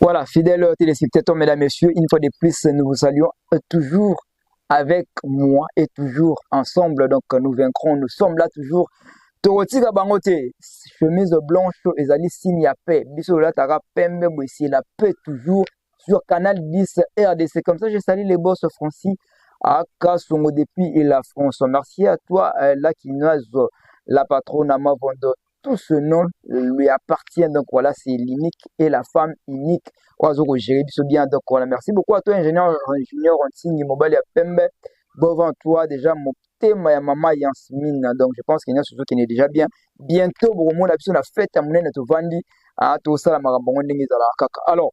Voilà, fidèles téléspectateurs, mesdames, messieurs, une fois de plus, nous vous saluons toujours avec moi et toujours ensemble. Donc, nous vaincrons, nous sommes là toujours. Torotika bangote, chemise blanche, ezali signe à paix. Biso la tara pembe, ici la paix toujours sur Canal 10 RDC. Comme ça, je salue les boss Francis à Kassongo depuis et la France. Merci à toi, là qui nous la patronne à Mavondo. Tout ce nom lui appartient. Donc voilà, c'est l'unique et la femme unique. Oiseau gérer bien. Donc voilà, merci beaucoup à toi, ingénieur en signe mobile à Pembe. Devant toi, déjà, mon thème, ma maman Yansmine. Donc je pense qu'il y a un sujet qui est déjà bien. Bientôt, pour moi, la personne a fait à mon aide de Vandi. À tout ça, la marabonne kaka. Alors,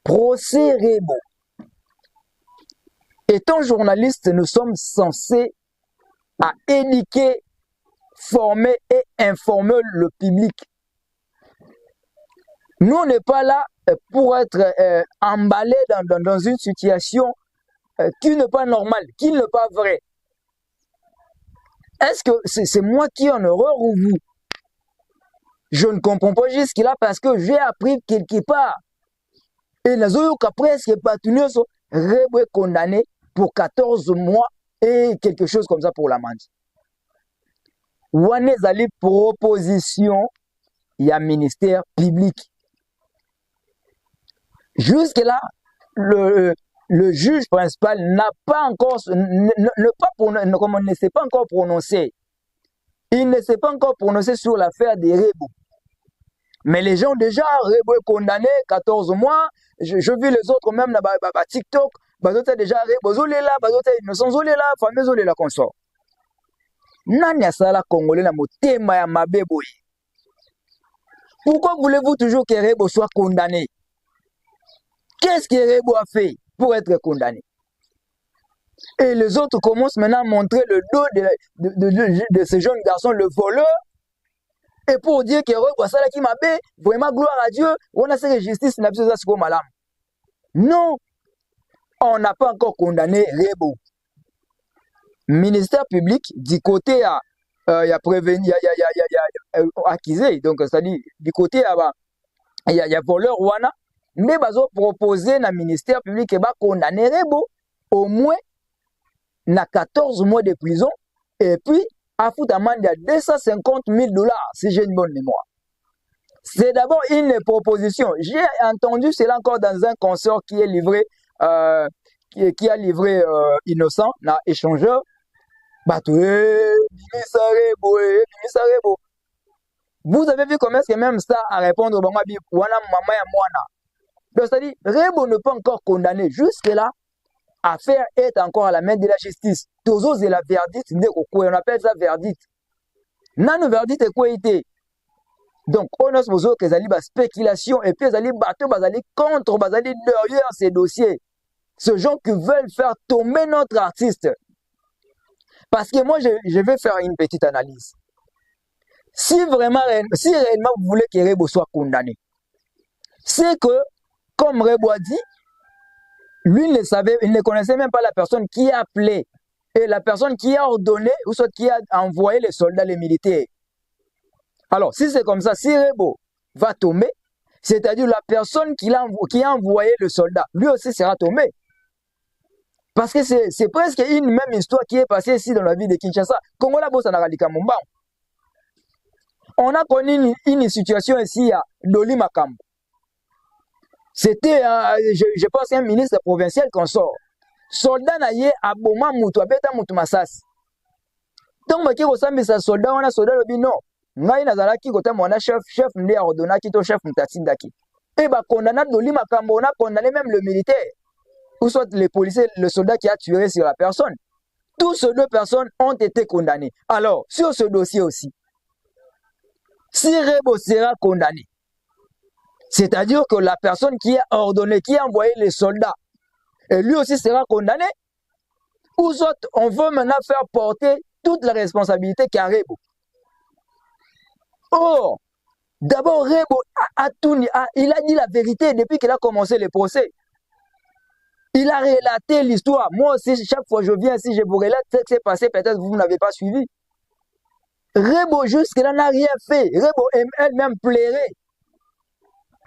procès Rebo. Étant journaliste, nous sommes censés à éduquer, former et informer le public. Nous, on n'est pas là pour être emballé dans une situation qui n'est pas normale, qui n'est pas vraie. Est-ce que c'est moi qui ai en horreur ou vous? Je ne comprends pas jusque-là parce que j'ai appris quelque part. Et les autres, presque partenaires sont condamnés pour 14 mois et quelque chose comme ça pour l'amende. Ouane zali proposition, il y a ministère public. Jusque-là, le juge principal n'a pas encore, ne s'est pas encore prononcé. Il ne s'est pas encore prononcé sur l'affaire des Rebo. Mais les gens déjà, Rebo est condamné 14 mois. Je vis les autres même dans TikTok. Bazote déjà Rebo zolela, bazote innocent zolela, fameux zolela consort. Nani asala Congolais na motema ya mabeboy. Pourquoi voulez-vous toujours que Rebo soit condamné? Qu'est-ce que Rebo a fait pour être condamné? Et les autres commencent maintenant à montrer le dos de ce jeune garçon, le voleur. Et pour dire que Rebo a qui m'a fait, vraiment gloire à Dieu, on a cette justice, n'a pas besoin de malam. Non, on n'a pas encore condamné Rebo. Ministère public, du côté il y a prévenu, il y a accusé, donc c'est-à-dire du côté il y a voleur Wana, mais bazo proposé na ministère public et ba condamner Rebo au moins na 14 mois de prison et puis à foutre amende de $250,000 si j'ai une bonne mémoire. C'est d'abord une proposition. J'ai entendu cela encore dans un concert qui est livré qui a livré innocent na échangeur. Vous avez vu comment est-ce que même ça à répondre au moment c'est-à-dire, Rebo ne peut encore condamner. Jusque-là, affaire est encore à la main de la justice. Tozo c'est la verdict, on appelle ça verdict. Nano verdict est quoi été? Donc, on a besoin que les spéculation et puis les bateaux contre, derrière ces dossiers. Ce gens qui veulent faire tomber notre artiste. Parce que moi, je vais faire une petite analyse. Si réellement vous voulez que Rebo soit condamné, c'est que, comme Rebo a dit, lui il ne connaissait même pas la personne qui a appelé et la personne qui a ordonné ou soit qui a envoyé les soldats, les militaires. Alors, si c'est comme ça, si Rebo va tomber, c'est-à-dire la personne qui a envoyé le soldat, lui aussi sera tombé. Parce que c'est presque une même histoire qui est passée ici dans la ville de Kinshasa. Kongola Bossa Naradika Mumba. On a connu une situation ici à Doli Makambo. C'était, je pense, un ministre provincial qu'on sort. Soldat naye à Boma Moutou, à Beta Moutou Massas. Donc, ma kiro sambi sa soldat, on a soldat le bino. Ngai nazala ki kote mon chef m'lé a ordonné ki to chef m'tatindaki. Et bah, condamné Doli Makambo, on a condamné même le militaire. Ou soit les policiers, le soldat qui a tué sur la personne. Tous ces deux personnes ont été condamnées. Alors, sur ce dossier aussi, si Rebo sera condamné, c'est-à-dire que la personne qui a ordonné, qui a envoyé les soldats, et lui aussi sera condamné, ou soit on veut maintenant faire porter toute la responsabilité qu'a Rebo. Or, d'abord Rebo il a dit la vérité depuis qu'il a commencé le procès. Il a relaté l'histoire. Moi aussi, chaque fois que je viens ici, je vous relate ce qui s'est passé. Peut-être que vous n'avez pas suivi. Rebo jusque-là n'a rien fait. Rebo elle-même plairait.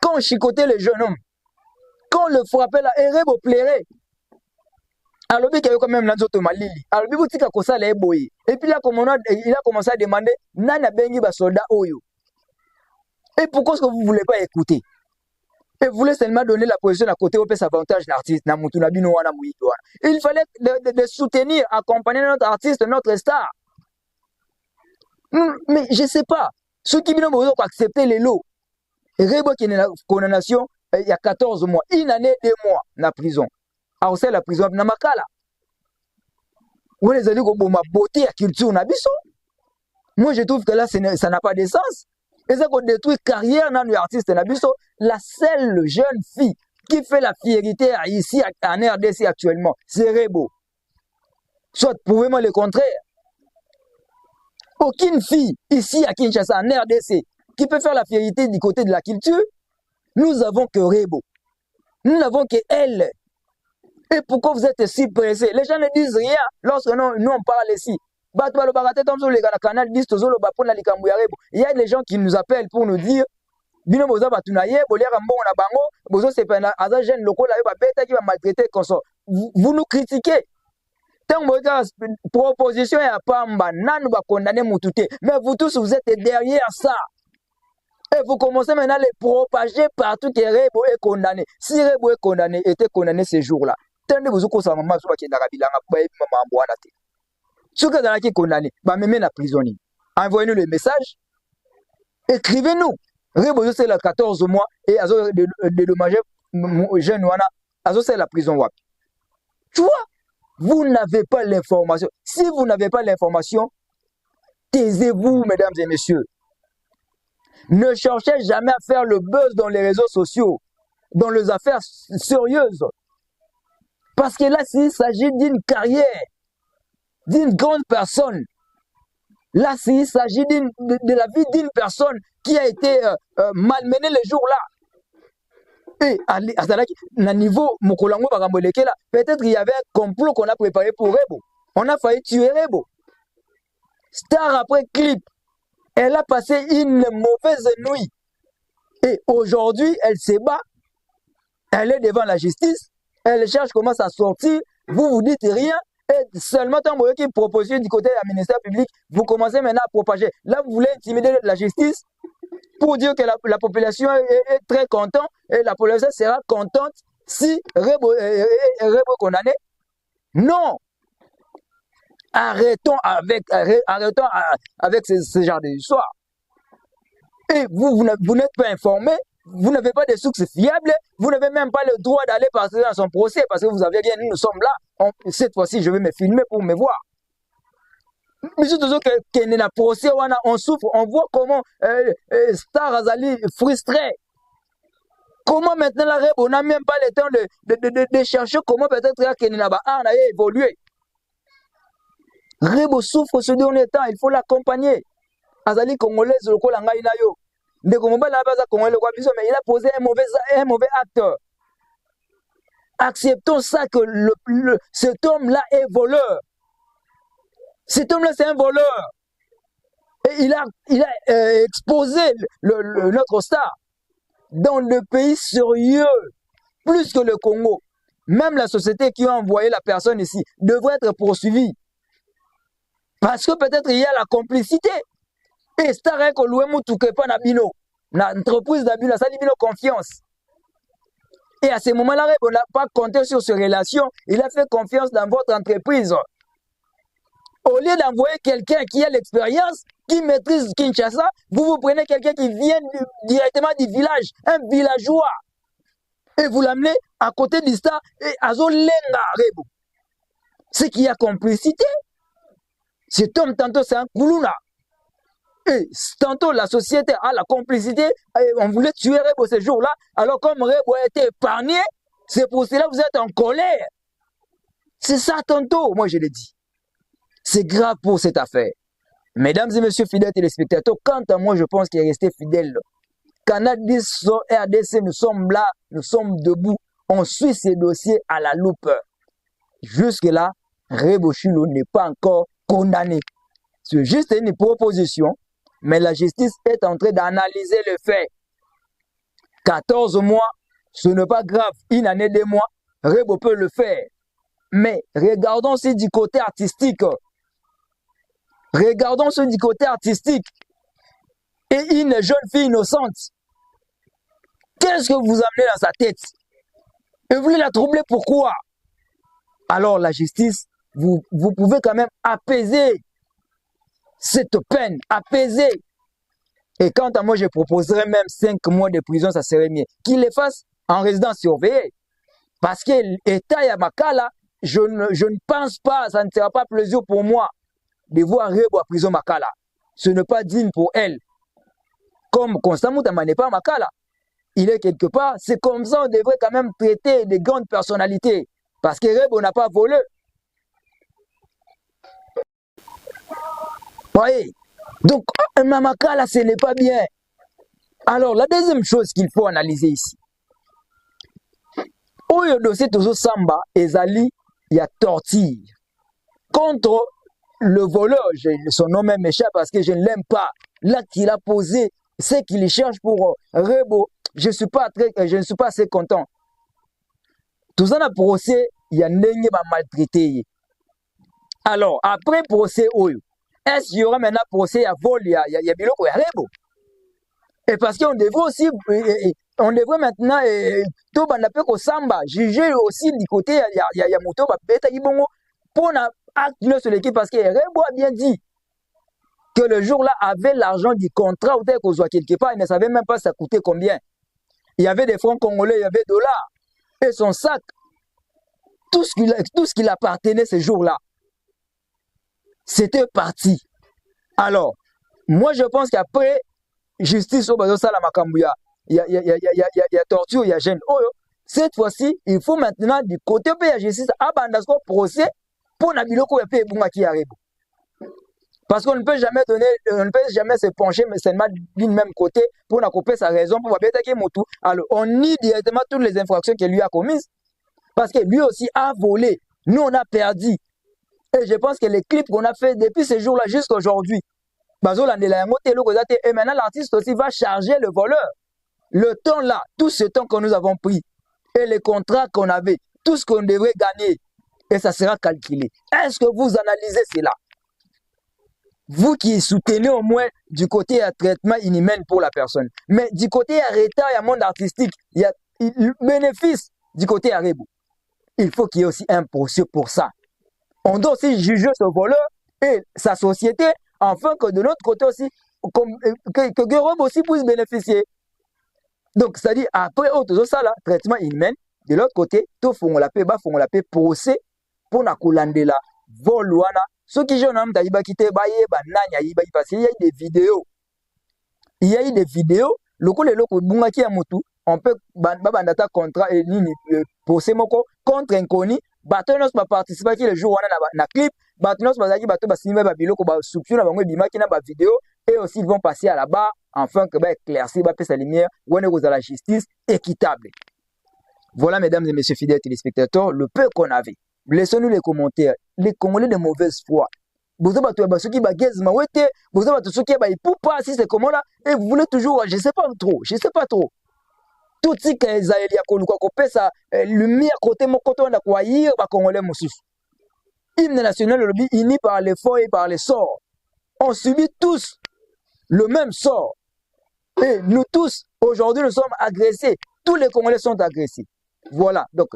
quand on chicotait le jeune homme, quand on le frappait là, Rebo plairait. Alors, il y a quand même l'anzoto malili. Alors, il y a ça les boy. Et puis là, il a commencé à demander, Nana bengi ba soldat oyo. Et pourquoi est-ce que vous ne voulez pas écouter? Et vous voulez seulement donner la position à côté, au peut avantage l'artiste. Il fallait de soutenir, accompagner notre artiste, notre star. Mais je ne sais pas. Ceux qui ont accepté les lots, Rebo qui est la condamnation, il y a 14 mois, une année, 2 mois, en prison. Alors c'est la prison, na makala. Vous les avez dit que ma beauté à culture na biso. Moi je trouve que là ça n'a pas de sens. Et ça qu'on détruit carrière dans les artistes na biso. La seule jeune fille qui fait la fierté ici en RDC actuellement, c'est Rebo. Soit prouvez-moi le contraire. Aucune fille ici à Kinshasa en RDC qui peut faire la fierté du côté de la culture. Nous avons que Rebo. Nous n'avons que elle. Et pourquoi vous êtes si pressés? Les gens ne disent rien lorsque nous on parle ici. Il y a des gens qui nous appellent pour nous dire vous nous critiquez. Tant que proposition est pas nan va condamner Moutouté. Mais vous tous vous êtes derrière ça. Et vous commencez maintenant à les propager partout que Rebo est condamné. Si Rebo est condamné, était condamné ce jour-là. Tant que vous avez maman qui est ceux qui sont condamnés, même la prisonnier. Envoyez-nous le message. Écrivez-nous. Rebo c'est le 14 mois et dédommager jeune Wana, c'est la prison. Tu vois, vous n'avez pas l'information. Si vous n'avez pas l'information, taisez-vous, mesdames et messieurs. Ne cherchez jamais à faire le buzz dans les réseaux sociaux, dans les affaires sérieuses. Parce que là, s'il s'agit d'une carrière, d'une grande personne, là, s'il s'agit de la vie d'une personne qui a été malmenée le jour-là. Et à niveau Mokolango Baramboleke, là, peut-être qu'il y avait un complot qu'on a préparé pour Rebo. On a failli tuer Rebo. Star après clip. Elle a passé une mauvaise nuit. Et aujourd'hui, elle se bat. Elle est devant la justice. Elle cherche comment ça sortir. Vous vous dites rien. Et seulement tant que vous proposez du côté du ministère public, vous commencez maintenant à propager. Là, vous voulez intimider la justice pour dire que la population est très contente. Et la population sera contente si Rebo est condamné. Non. Arrêtons avec ce genre d'histoire. Et vous n'êtes pas informé, vous n'avez pas de sources fiables, vous n'avez même pas le droit d'aller passer dans son procès parce que vous avez rien, nous sommes là. Cette fois-ci, je vais me filmer pour me voir. Mais surtout que procès, on souffre, on voit comment Star Azali frustré. Comment maintenant la Rebo, on n'a même pas le temps de chercher comment peut-être qu'il a évolué. Rebo souffre ce dernier temps, il faut l'accompagner. Azali congolaise, le Kolanga Inayo. Mais il a posé un mauvais acte. Acceptons ça que cet homme-là est voleur. Cet homme-là, c'est un voleur. Et il a exposé notre star dans le pays sérieux, plus que le Congo. Même la société qui a envoyé la personne ici devrait être poursuivie. Parce que peut-être il y a la complicité. Et Star Eko Louemou Toukepa Nabino, l'entreprise Nabino, ça dit confiance. Et à ce moment-là, on n'a pas compté sur ces relations. Il a fait confiance dans votre entreprise. Au lieu d'envoyer quelqu'un qui a l'expérience, qui maîtrise Kinshasa, vous prenez quelqu'un qui vient directement du village, un villageois. Et vous l'amenez à côté du Star et à Zolenga Rebo. C'est qu'il y a complicité. Cet homme, tantôt, c'est un Koulouna. Et tantôt, la société a la complicité. Et on voulait tuer Rebo ce jour-là. Alors, comme Rebo a été épargné, c'est pour cela que vous êtes en colère. C'est ça, tantôt, moi, je l'ai dit. C'est grave pour cette affaire. Mesdames et messieurs fidèles téléspectateurs, quant à moi, je pense qu'il est resté fidèle. Canal 10, RDC, nous sommes là, nous sommes debout. On suit ces dossiers à la loupe. Jusque-là, Rebo Chilo n'est pas encore condamné. C'est juste une proposition, mais la justice est en train d'analyser le fait. 14 mois, ce n'est pas grave. Une année, 2 mois, Rebo peut le faire. Mais regardons aussi du côté artistique. Regardons aussi du côté artistique. Et une jeune fille innocente. Qu'est-ce que vous amenez dans sa tête? Et vous voulez la troubler, pourquoi? Alors la justice, vous pouvez quand même apaiser cette peine, apaiser. Et quant à moi, je proposerais même 5 mois de prison, ça serait mieux. Qu'il les fasse en résidence surveillée. Parce que l'État Yamakala, je ne pense pas, ça ne sera pas plaisir pour moi de voir Rebo à prison Makala. Ce n'est pas digne pour elle. Comme Constant Moutama n'est pas Makala. Il est quelque part, c'est comme ça on devrait quand même traiter des grandes personnalités. Parce que Rebo n'a pas volé. Voyez? Donc, Mamakala, ce n'est pas bien. Alors, la deuxième chose qu'il faut analyser ici. Au dossier Tozo Samba, Ezali, il y a torture. Contre le voleur, son nom même m'échappe parce que je ne l'aime pas. L'acte qu'il a posé, c'est qu'il cherche pour Rebo. Je ne suis pas assez content. Tout ça, dans le procès, il y a un maltraité. Alors, après procès, est-ce qu'il y aura maintenant procès à vol, il y a Biloko et Rebo? Et parce qu'on devrait aussi, on devrait maintenant, tout le Samba, juger aussi du côté, il y a Moto, pour acte sur l'équipe, parce que Rebo a bien dit que le jour-là avait l'argent du contrat, ou tel qu'on soit quelque part, il ne savait même pas ça coûtait combien. Il y avait des francs congolais, il y avait des dollars. Et son sac, tout ce qu'il appartenait ce jour-là, c'était parti. Alors, moi je pense qu'après, justice au bateau Salamakambouya, il y a torture, il y a gêne. Cette fois-ci, il faut maintenant du côté de la justice, abandasko procès pour Nabiloko et puis Bungaki Arebo. Parce qu'on ne peut jamais se pencher mais seulement d'une même côté pour couper sa raison pour attaquer Motu. Alors on nie directement toutes les infractions qu'il lui a commises. Parce que lui aussi a volé. Nous on a perdu. Et je pense que les clips qu'on a fait depuis ce jour-là jusqu'à aujourd'hui, et maintenant l'artiste aussi va charger le voleur. Le temps là, tout ce temps que nous avons pris, et les contrats qu'on avait, tout ce qu'on devrait gagner, et ça sera calculé. Est-ce que vous analysez cela? Vous qui soutenez au moins du côté à traitement inhumain pour la personne. Mais du côté à retard, il y a monde artistique, il y a bénéfice du côté à Rebo. Il faut qu'il y ait aussi un procès pour ça. On doit aussi juger ce voleur et sa société, afin que de l'autre côté aussi, que Rebo aussi puisse bénéficier. Donc, c'est-à-dire, après, tout ça là, traitement inhumain, de l'autre côté, tout font la paix, procès pour la Koulandela, Voluana. Ceux qui jouent parce qu'il y a eu des vidéos. Il y a eu des vidéos. Le coup, on peut bandata contrat et procès contre inconnu. Batonos va participer le jour où on a clip. Batonos va dire bato basimba babiloko ba soupçon na bango bimaki na ba vidéo et aussi ils vont passer à la barre afin que ba éclaircir ba sa lumière ou on est à la justice équitable. Voilà mesdames et messieurs fidèles téléspectateurs, le peu qu'on avait. Laissez-nous les commentaires. Les Congolais de mauvaise foi. Vous avez ceux qui bagagent mawete, vous avez ceux qui pas si c'est comment là et vous voulez toujours je sais pas trop. Tout ce qui est Zaïli à Koluka ça lumière côté mon côté on a quoi hier ba Congolais moussus. Hymne national le lobby uni par les forts et par les sorts. On subit tous le même sort. Et nous tous aujourd'hui nous sommes agressés. Tous les Congolais sont agressés. Voilà. Donc,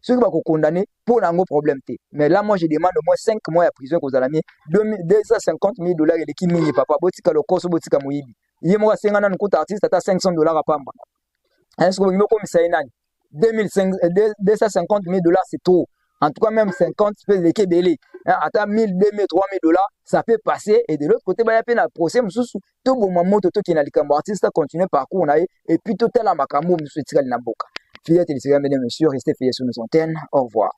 ceux qui vont condamner pour un gros problème. Mais là, moi, je demande au moins 5 mois de prison que vous allez 250 000 $ et qui mini papa, botika le coso, botika mouibi. Il y a moi 50 ans de artiste à 500 $ à Pamba. Est-ce que vous me connaissez 250 000 $, c'est trop. En tout cas, même 50 espèces de kébélé. À 1000, 2000, 3000 $, ça peut passer. Et de l'autre côté, il y a un procès. Tout le monde qui est dans artiste continue parcours. Et puis, tout est là, Makamou, M. Tirali Naboka. Fidèles téléspectateurs, mesdames et messieurs, restez fidèles sur nos antennes. Au revoir.